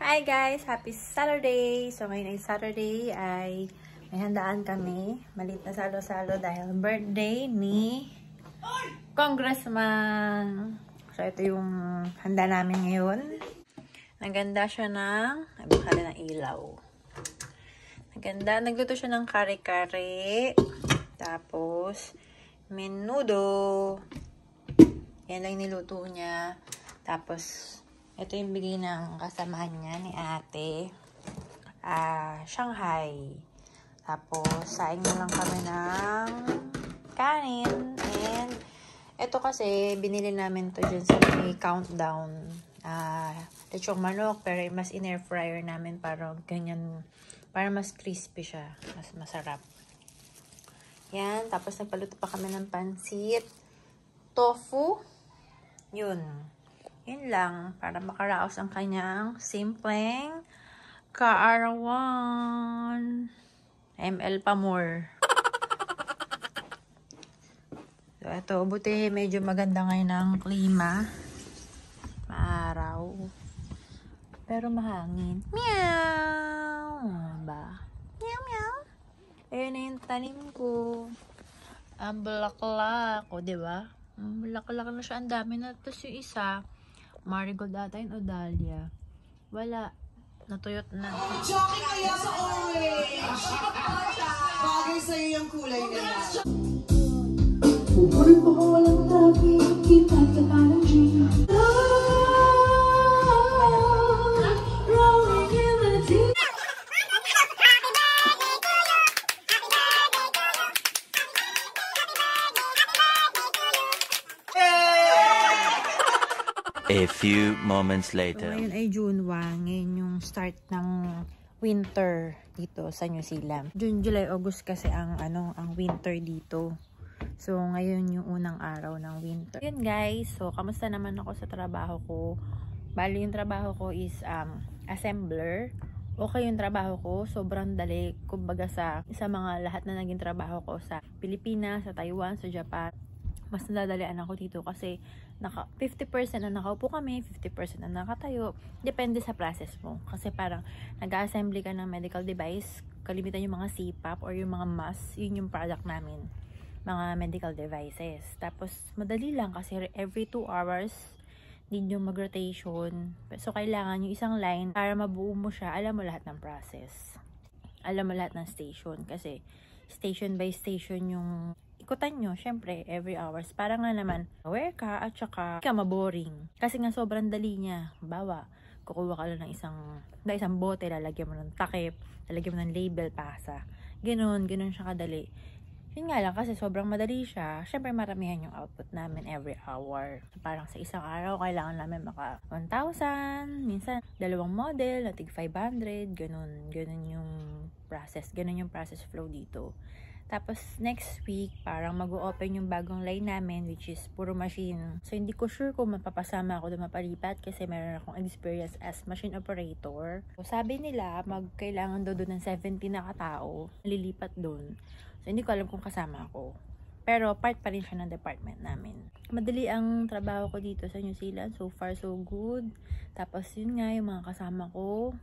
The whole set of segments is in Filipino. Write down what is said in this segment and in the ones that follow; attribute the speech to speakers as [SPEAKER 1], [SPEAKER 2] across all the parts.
[SPEAKER 1] Hi guys! Happy Saturday! So ngayon ay Saturday ay may handaan kami. Maliit na salo-salo dahil birthday ni Congressman. So ito yung handa namin ngayon. Naganda siya ng bakala ng ilaw. Naganda. Nagluto siya ng kare-kare. Tapos menudo. Yan lang niluto niya. Tapos ito yung bigay ng kasamahan niya ni ate. Shanghai. Tapos, saing na lang kami ng kanin. And, ito kasi, binili namin to dyan sa may Countdown. Lechong manok, pero mas in-air fryer namin para ganyan, para mas crispy siya. Mas masarap. Yan. Tapos, nagpaluto pa kami ng pansit. Tofu. Yun. Yun lang, para makaraos ang kanyang simpleng kaarawan. ML pa more. So, ito, buti medyo maganda ngayon ang klima. Maaraw. Pero mahangin. Meow! Ba? Meow, meow. Ayun na yung tanim ko. Ang bulaklak. O, diba? Ang bulaklak na siya. Ang dami na. Tapos yung isa, marigold ata yun o dahlia. Wala. Natuyot na.
[SPEAKER 2] Jockey kaya sa orange! Bagay sa'yo yung kulay nila. Pupunin mo ko walang lagi, kita'y ka ng dream. Rolling in the deep.
[SPEAKER 3] A few moments
[SPEAKER 1] So,
[SPEAKER 3] later.
[SPEAKER 1] ngayon ay June 1. Ngayon yung start ng winter dito sa New Zealand. June, July, August kasi ang winter dito. So, ngayon yung unang araw ng winter. Yun guys. So, kamusta naman ako sa trabaho ko? Bali, yung trabaho ko is assembler. Okay yung trabaho ko. Sobrang dali. Kumbaga sa mga lahat na naging trabaho ko sa Pilipinas, sa Taiwan, sa Japan. Mas nadadalian ako dito kasi 50% na nakaupo kami, 50% na nakatayo. Depende sa process mo. Kasi parang nag-assembly ka ng medical device, kalimitan yung mga CPAP or yung mga mask, yun yung product namin. Mga medical devices. Tapos, madali lang kasi every 2 hours, din yung mag-rotation. So, kailangan yung isang line para mabuo mo siya, alam mo lahat ng process. Alam mo lahat ng station. Kasi, station by station yung ikutan nyo, syempre, every hours. Para nga naman, aware ka at saka ka maboring. Kasi nga sobrang dali niya. Bawa, kukuha ka lang ng isang bote, lalagyan mo ng takip, lalagyan mo ng label, pasa. Ganun siya kadali. Yun nga lang, kasi sobrang madali siya. Syempre, maramihan yung output namin every hour. Parang sa isang araw, kailangan namin maka 1,000, minsan, 2 model, natig 500, ganun yung process. Ganun yung process flow dito. Tapos, next week, parang mag-o-open yung bagong line namin, which is puro machine. So, hindi ko sure kung mapapasama ako doon mapalipat kasi meron akong experience as machine operator. So, sabi nila, kailangan doon ng 70 na katao, lilipat doon. So, hindi ko alam kung kasama ako. Pero, part pa rin siya ng department namin. Madali ang trabaho ko dito sa New Zealand. So far, so good. Tapos, yun nga, yung mga kasama ko,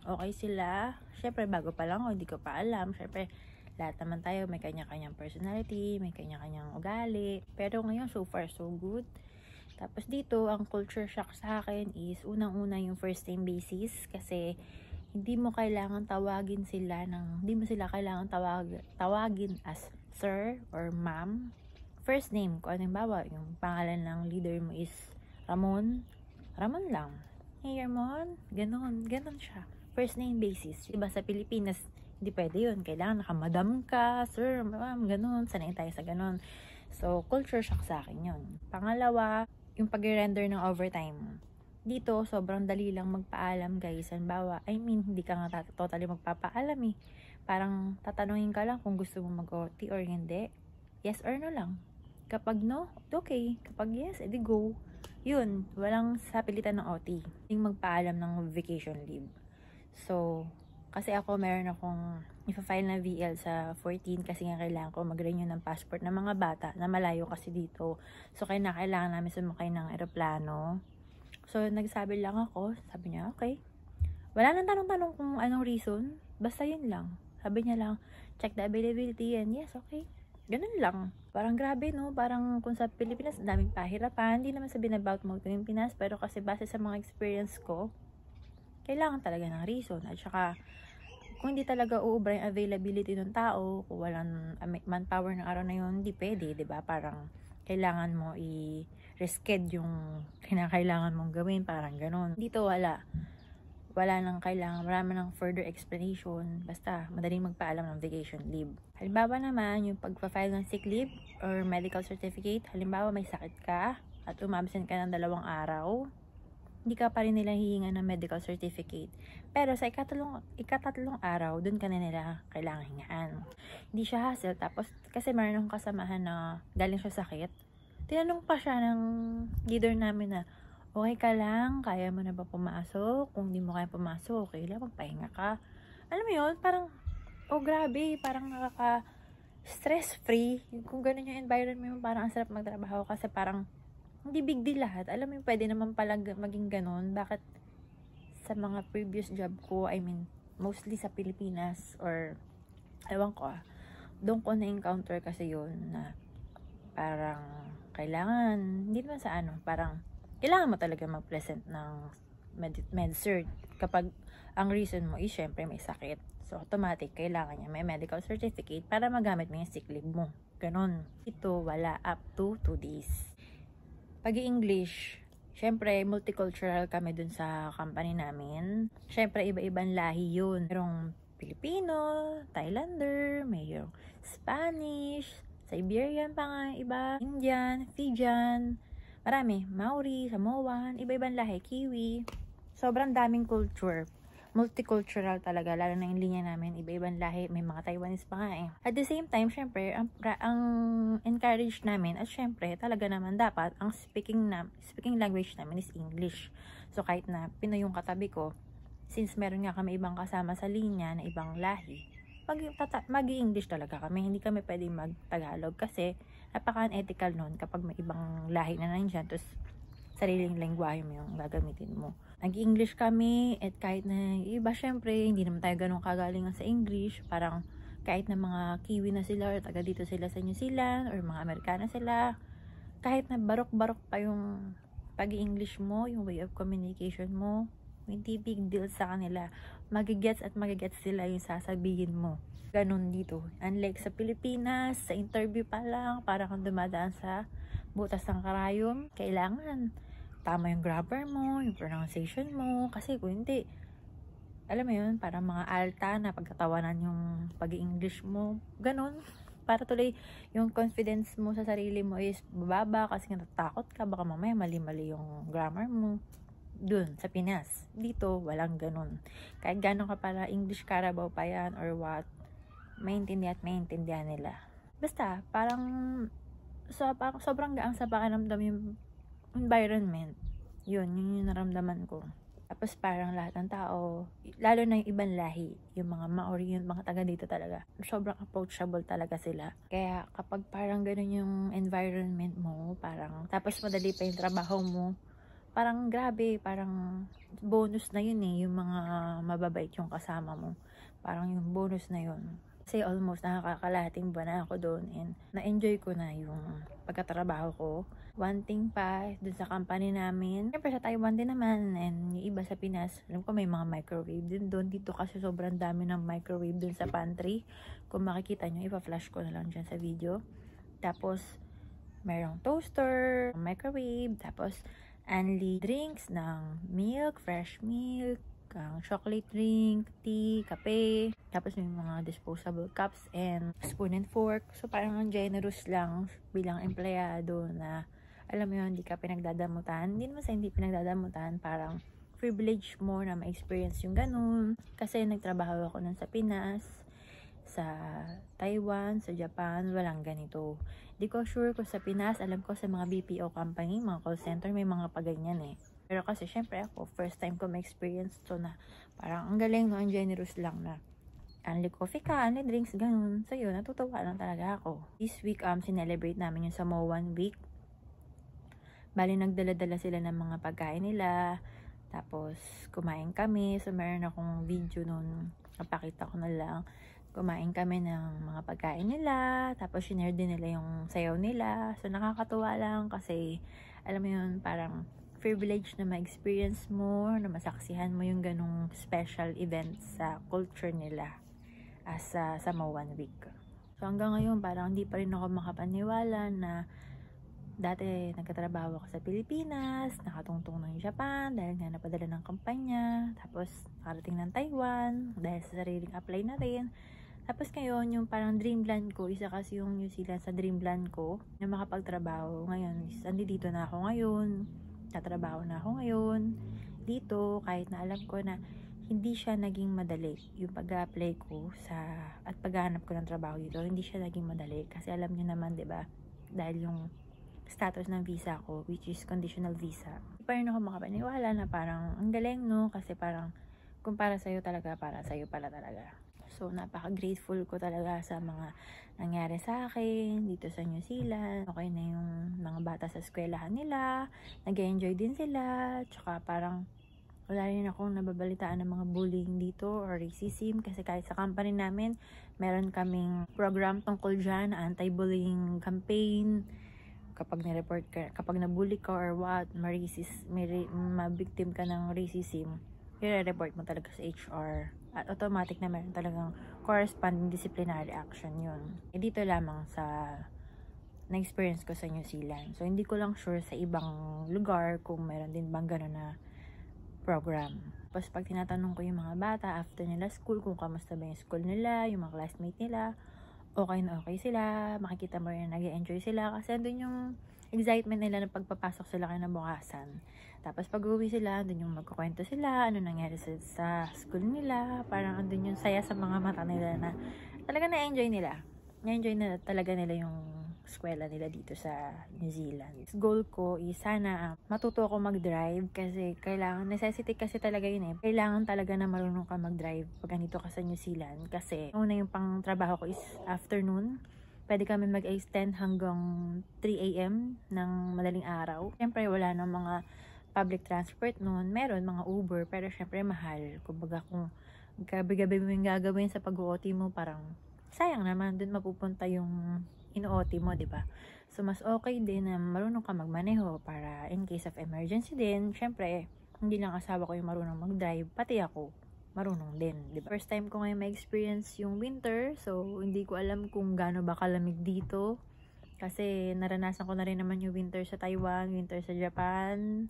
[SPEAKER 1] okay sila. Syempre, bago pa lang ako, hindi ko pa alam. Syempre, lahat naman tayo may kanya-kanyang personality, may kanya-kanyang ugali. Pero ngayon, so far, so good. Tapos dito, ang culture shock sa akin is unang-una yung first name basis. Kasi hindi mo kailangan tawagin sila hindi mo sila kailangan tawagin as sir or ma'am. First name, kung anong bawa, yung pangalan ng leader mo is Ramon. Ramon lang. Hey, Ramon. Ganon siya. First name basis. Diba sa Pilipinas, hindi pwede yun. Kailangan nakamadam ka, sir, ma'am, ganun. Sanay tayo sa ganun. So, culture shock sa akin yun. Pangalawa, yung pag-render ng overtime. Dito, sobrang dali lang magpaalam, guys. Halimbawa, hindi ka nga totally magpapaalam eh. Parang tatanungin ka lang kung gusto mo mag-OT or hindi. Yes or no lang. Kapag no, okay. Kapag yes, edi go. Yun, walang sapilitan ng OT. Yung magpaalam ng vacation leave. So, kasi ako meron akong ipa-file na VL sa 14 kasi nga kailangan ko mag-renew ng passport ng mga bata na malayo kasi dito. So, kailangan namin sumakay ng eroplano. So, nagsabi lang ako. Sabi niya, okay. Wala nang tanong-tanong kung anong reason. Basta yun lang. Sabi niya lang, check the availability and yes, okay. Ganun lang. Parang grabe, no? Parang kung sa Pilipinas, daming pahirapan. Hindi naman sabihin about magtuwing Pinas, pero kasi base sa mga experience ko, kailangan talaga ng reason. At saka, kung hindi talaga uubra yung availability ng tao, kung walang manpower ng araw na yun, hindi pwede, diba? Parang, kailangan mo i-reschedule yung kinakailangan mong gawin, parang ganun. Dito wala nang kailangan, marami ng further explanation, basta madaling magpaalam ng vacation leave. Halimbawa naman, yung pagpa-file ng sick leave or medical certificate, halimbawa may sakit ka at umabsent ka ng 2 araw, hindi ka pa rin nila hihinga ng medical certificate. Pero sa ikatatlong araw, dun ka na nila kailangan hingaan. Hindi siya hassle, tapos kasi meron akong kasamahan na galing siya sakit, tinanong pa siya ng leader namin na, okay ka lang? Kaya mo na ba pumasok? Kung di mo kaya pumasok, okay lang, magpahinga ka. Alam mo yun, parang, oh grabe, parang nakaka-stress-free. Kung ganun yung environment mo, parang ang sarap magtrabaho kasi parang, hindi big deal lahat. Alam mo yung pwede naman pala maging ganun. Bakit sa mga previous job ko, I mean, mostly sa Pilipinas, or, ewan ko doon ko na-encounter kasi yun na parang, kailangan, hindi naman sa parang, kailangan mo talaga mag-present ng med-cert kapag ang reason mo is syempre may sakit. So, automatic, kailangan niya may medical certificate para magamit mo yung sick leave mo. Ganon. Ito, wala. Up to 2 days. Pag-i-English, syempre, multicultural kami dun sa company namin. Syempre, iba-ibang lahi yun. Mayroong Pilipino, Thailander, mayroong Spanish, Siberian pa nga iba, Indian, Fijian, marami, Maori, Samoan, iba-ibang lahi, Kiwi. Sobrang daming culture. Multicultural talaga, lalo na yung linya namin, iba-ibang lahi, may mga Taiwanese pa nga eh. At the same time, syempre, ang encourage namin, at syempre, talaga naman dapat, ang speaking language namin is English. So, kahit na Pinoy yung katabi ko, since meron nga kami ibang kasama sa linya na ibang lahi, mag-i-English talaga kami. Hindi kami pwedeng mag-Tagalog kasi napaka-unethical nun kapag may ibang lahi na nandyan, tapos sariling lengguwahe mo yung gagamitin mo. Nag-English kami, at kahit na iba, syempre, hindi naman tayo ganun kagalingan sa English. Parang kahit na mga Kiwi na sila or taga dito sila sa New Zealand or mga Amerikana sila, kahit na barok-barok pa yung pag-i-English mo, yung way of communication mo, hindi big deal sa kanila. Magigets sila yung sasabihin mo. Ganun dito. Unlike sa Pilipinas, sa interview pa lang, para kang dumadaan sa butas ng karayom, kailangan tama yung grammar mo, yung pronunciation mo, kasi kung hindi, alam mo yun, parang mga alta na pagkatawanan yung pag-i-English mo, ganun. Para tuloy yung confidence mo sa sarili mo is bababa kasi natatakot ka, baka mamaya mali-mali yung grammar mo. Dun, sa Pinas. Dito, walang ganun. Kahit gano'n ka para English Carabao pa yan or what, maintindihan nila. Basta, parang sobrang gaang sa pakiramdam yung environment. Yun yung naramdaman ko. Tapos parang lahat ng tao, lalo na yung ibang lahi, yung mga Maori, yung mga taga dito talaga, sobrang approachable talaga sila. Kaya kapag parang ganun yung environment mo, parang, tapos madali pa yung trabaho mo, parang grabe, parang bonus na yun eh, yung mga mababait yung kasama mo. Parang yung bonus na yun. Kasi almost nakakalahating buwan na ako doon and na-enjoy ko na yung pagkatrabaho ko. One thing pa, dun sa company namin, siyempre sa Taiwan din naman and yung iba sa Pinas, alam ko may mga microwave din doon. Dito kasi sobrang dami ng microwave dun sa pantry. Kung makikita nyo, ipa-flash ko na lang dyan sa video. Tapos, mayroong toaster, microwave, tapos only drinks ng milk, fresh milk, chocolate drink, tea, kape, tapos may mga disposable cups and spoon and fork. So parang ang generous lang bilang empleyado na alam mo yun, hindi ka pinagdadamutan. Hindi naman sa hindi pinagdadamutan, parang privilege mo na ma-experience yung ganun. Kasi nagtrabaho ako nun sa Pinas, sa Taiwan, sa Japan, walang ganito. Di ko sure kung sa Pinas, alam ko sa mga BPO company, mga call center, may mga paganyan eh. Pero kasi syempre ako, first time ko ma-experience to na parang ang galing, no, ang generous lang na only coffee ka, only drinks, ganun. So yun, natutuwa lang talaga ako. This week, sinelebrate namin yung Samoan Week. Bali, nagdala-dala sila ng mga pagkain nila. Tapos, kumain kami. So, meron akong video nun. Napakita ko na lang. Kumain kami ng mga pagkain nila. Tapos, shinare din nila yung sayaw nila. So, nakakatuwa lang kasi, alam mo yun, parang privilege na ma-experience mo, na masaksihan mo yung ganong special event sa culture nila as sa Samoa 1 week. So, hanggang ngayon, parang hindi pa rin ako makapaniwala na dati nagkatrabaho ako sa Pilipinas, nakatungtong ng Japan dahil nga napadala ng kampanya, tapos nakarating ng Taiwan dahil sa sariling apply na rin. Tapos ngayon, yung parang dreamland ko, isa kasi yung New Zealand sa dreamland ko na makapagtrabaho. Ngayon, andito na ako ngayon, tatrabaho na ako ngayon dito, kahit na alam ko na hindi siya naging madali yung pag-apply ko at paghahanap ko ng trabaho dito. Hindi siya naging madali kasi alam niyo naman, 'di ba? Dahil yung status ng visa ko, which is conditional visa. Pa rin ako makapaniwala na parang ang galing, no? Kasi parang kung para sa'yo talaga, para sa'yo pala talaga. So, napaka-grateful ko talaga sa mga nangyari sa akin dito sa New Zealand. Okay na yung mga bata sa eskwelahan nila. Nag-enjoy din sila. Tsaka parang wala rin akong nababalitaan ng mga bullying dito or racism. Kasi kahit sa company namin, meron kaming program tungkol dyan, anti-bullying campaign. Kapag na-report ka, kapag nabully ka or what, ma-victim ka ng racism, i-report mo talaga sa HR. At automatic na meron talagang corresponding disciplinary action yun. Dito lamang sa na-experience ko sa New Zealand. So, hindi ko lang sure sa ibang lugar kung meron din bang gano'n na program. Tapos, pag tinatanong ko yung mga bata after nila school, kung kamusta ba yung school nila, yung mga classmate nila, okay na okay sila, makikita mo rin na nag-enjoy sila kasi andun yung excitement nila na pagpapasok sila kinabukasan. Tapos pag uwi sila, andun yung magkukwento sila, ano nangyari sa school nila, parang andun yung saya sa mga mata nila na talaga na-enjoy nila. Na-enjoy na talaga nila yung eskwela nila dito sa New Zealand. Goal ko is sana matuto ako mag-drive kasi kailangan, necessity kasi talaga yun eh. Kailangan talaga na marunong ka mag-drive pag ganito ka sa New Zealand kasi una yung pang trabaho ko is afternoon. Pwede kami mag-extend hanggang 3 AM ng madaling araw. Siyempre wala nang mga public transport noon. Meron mga Uber pero siyempre mahal. Kumbaga kung gabi-gabi mo yung gagawin sa pag-OT mo, parang sayang naman dun mapupunta yung ino-OT mo, 'di ba? So mas okay din na marunong ka magmaneho para in case of emergency din. Syempre, hindi lang asawa ko yung marunong mag-drive, pati ako marunong din, 'di ba? First time ko ngayon ma-experience yung winter, so hindi ko alam kung gaano ba kalamig dito. Kasi naranasan ko na rin naman yung winter sa Taiwan, winter sa Japan.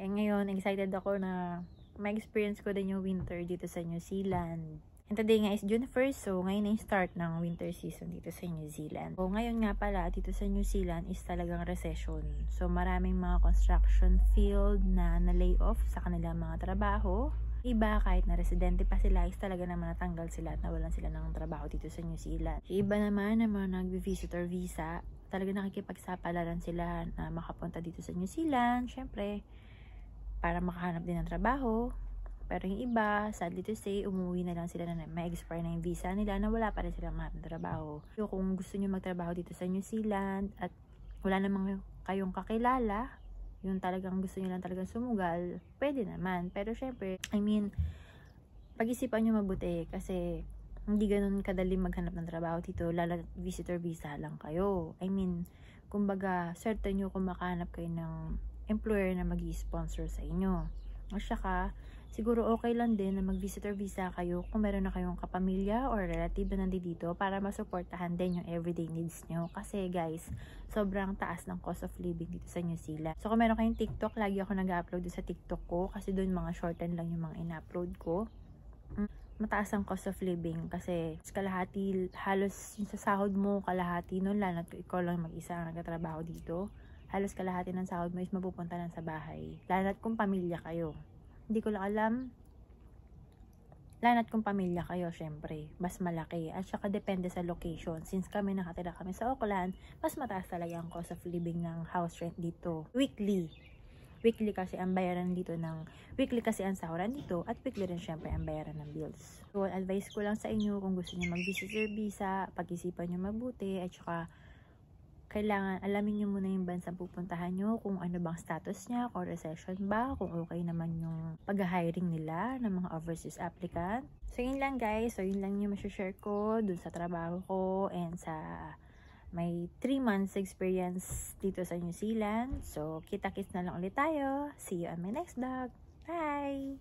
[SPEAKER 1] Ngayon, excited ako na ma-experience ko din yung winter dito sa New Zealand. And today nga is June 1st, so ngayon na yung start ng winter season dito sa New Zealand. So ngayon nga pala, dito sa New Zealand is talagang recession. So maraming mga construction field na na-lay off sa kanilang mga trabaho. Iba, kahit na residente pa sila, is talaga naman natanggal sila at nawalan sila ng trabaho dito sa New Zealand. Iba naman na mga nag-visitor visa, talaga nakikipagsapalaran sila na makapunta dito sa New Zealand. Syempre, para makahanap din ng trabaho. Pero yung iba, sadly to say, umuwi na lang sila na may expire na yung visa nila na wala pa rin silang mahanap ng trabaho. So, kung gusto nyo magtrabaho dito sa New Zealand at wala namang kayong kakilala, yung talagang gusto nyo lang talagang sumugal, pwede naman. Pero syempre, pag-isipan nyo mabuti kasi hindi ganun kadali maghanap ng trabaho dito, lalo visitor visa lang kayo. Kumbaga, certain nyo kung makahanap kayo ng employer na mag-i-sponsor sa inyo. O saka, siguro okay lang din na mag-visitor visa kayo kung meron na kayong kapamilya or relative na nandito para masuportahan din yung everyday needs nyo. Kasi guys, sobrang taas ng cost of living dito sa New Zealand. So kung meron kayong TikTok, lagi ako nag-upload sa TikTok ko kasi doon mga shorten lang yung mga in-upload ko. Mataas ang cost of living kasi kalahati, halos yung sa sahod mo, kalahati nun, lalo na ikaw lang mag-isa ang nagtatrabaho dito. Halos kalahati ng sahod mo is mapupunta lang sa bahay. Lalo na kung pamilya kayo. Hindi ko lang alam. Lalo na kung pamilya kayo, syempre, mas malaki. At saka depende sa location. Since kami nakatira kami sa Auckland, mas mataas talaga ang cost of living ng house rent dito. Weekly. Weekly kasi ang bayaran dito weekly kasi ang sahuran dito at weekly rin syempre ang bayaran ng bills. So, advice ko lang sa inyo kung gusto niyo mag-visitor visa, pag-isipan niyo mabuti at saka kailangan alamin nyo muna yung bansang pupuntahan nyo, kung ano bang status niya, kung recession ba, kung okay naman yung pag-hiring nila ng mga overseas applicant. So, yun lang guys. So, yun lang yung share ko dun sa trabaho ko and sa may 3 months experience dito sa New Zealand. So, kita-kits na lang ulit tayo. See you on my next vlog. Bye!